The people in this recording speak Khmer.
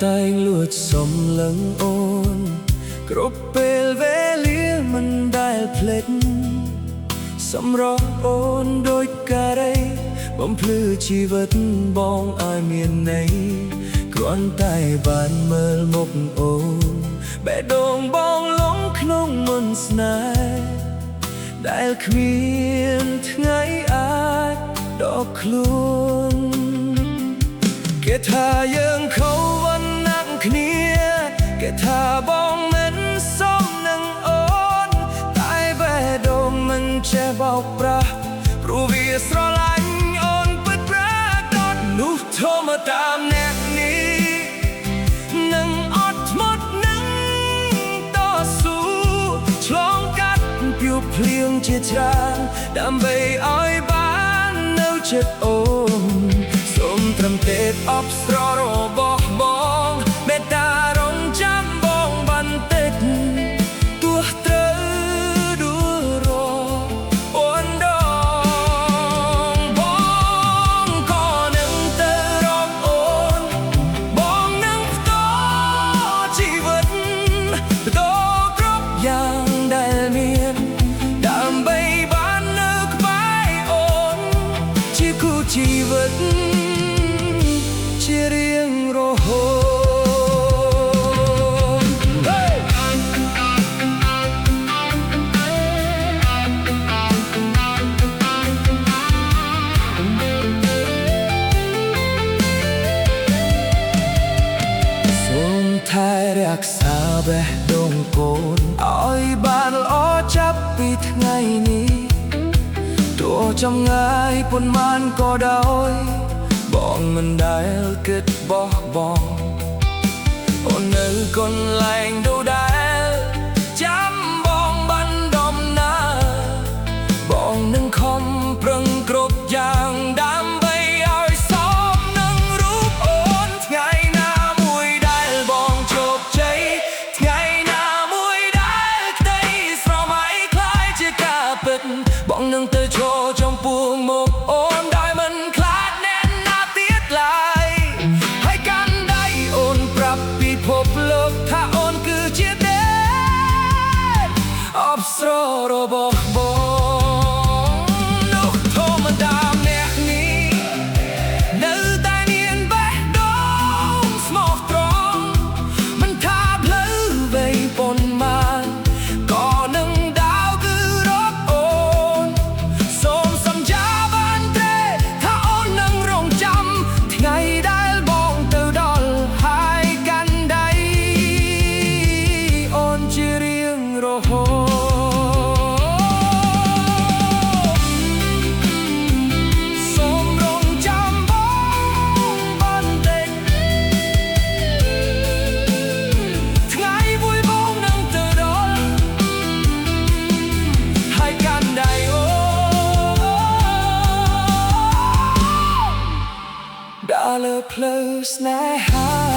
តែងលួចសំឡឹងអូនគ្រប់ពេលវេលាមិនដែលភ្លេចសម្រស់អូនដូចការ៉េបំភ្លឺជីវិតបងឲ្យមានន័យគ្រាន់តែបានមើលមុខអូនបេះដូងបងលងក្នុងមន្តស្នេហ៍ដែលគ្មានថ្ងៃអាចដកខ្លួនគេថាយើងខុសវណ្ណៈគ្នាគេថាបងមិនសមនឹងអូនតែបេះដូងមិនចេះបោកប្រាស់ព្រោះវាស្រឡាញ់អូនពិតប្រាកដនោះធំតាមអ្នកនេះនឹងអត់ធ្មត់នឹងតស៊ូឆ្លងកាត់ព្យុះភ្លៀងជាច្រើនដើម្បីឲ្យបាននៅជិតអូនសូមត្រឹមទេពអប្សររបស់បងមេត្តារងចាំបងបន្តិចទោះត្រូវដួលរអូនដងបងក៏នឹងទៅរកអូនបងនឹងបន្តជីវិតបន្តគ្រប់យ៉ាងដែលមានដើម្បីបាននៅក្បែរអូនជាគូជីវិតជារៀងរហូតសូមថែរក្សាបេះដូងកូនឲ្យបានល្អចាប់ពីថ្ងៃនេះទោះចម្ងាយប៉ុន្មានក៏ដោយបងមិនដែលគិតបោះបង់អូននៅកន្លែងដដែលចាំបងបានដំណើរបងនឹងខំប្រឹងគ្រប់យ៉ាងដើម្បីឲ្យសមនឹងរូបអូនថ្ងៃណាមួយដែលបងជោគជ័យថ្ងៃណាមួយដែលក្តីស្រមៃคล้ายជាការពិតបងនឹងទៅឈរចំពោះមុខអូនដោយមិនខ្លាចហើយកាន់ដៃអូនប្រាប់ពិភពលោកថាអូនគឺជាទេពអប្សររបស់បងនោះធម្មតាអ្នកនេះនៅតែមានបេះដូងស្មោះត្រង់មិនថាផ្លូវវែងប៉ុន្មានក៏នឹងដើរគឺរកអូនសូមសន្យាបានទេថាអូននឹងរងចាំថ្ងៃដែលបងទៅដល់ហើយកាន់ដៃអូនជារៀងរហូតសូមរងចាំបងបន្តិចថ្ងៃមួយបងនឹងទៅដល់ហើយកាន់ដៃអូនដើរលើផ្លូវស្នេហា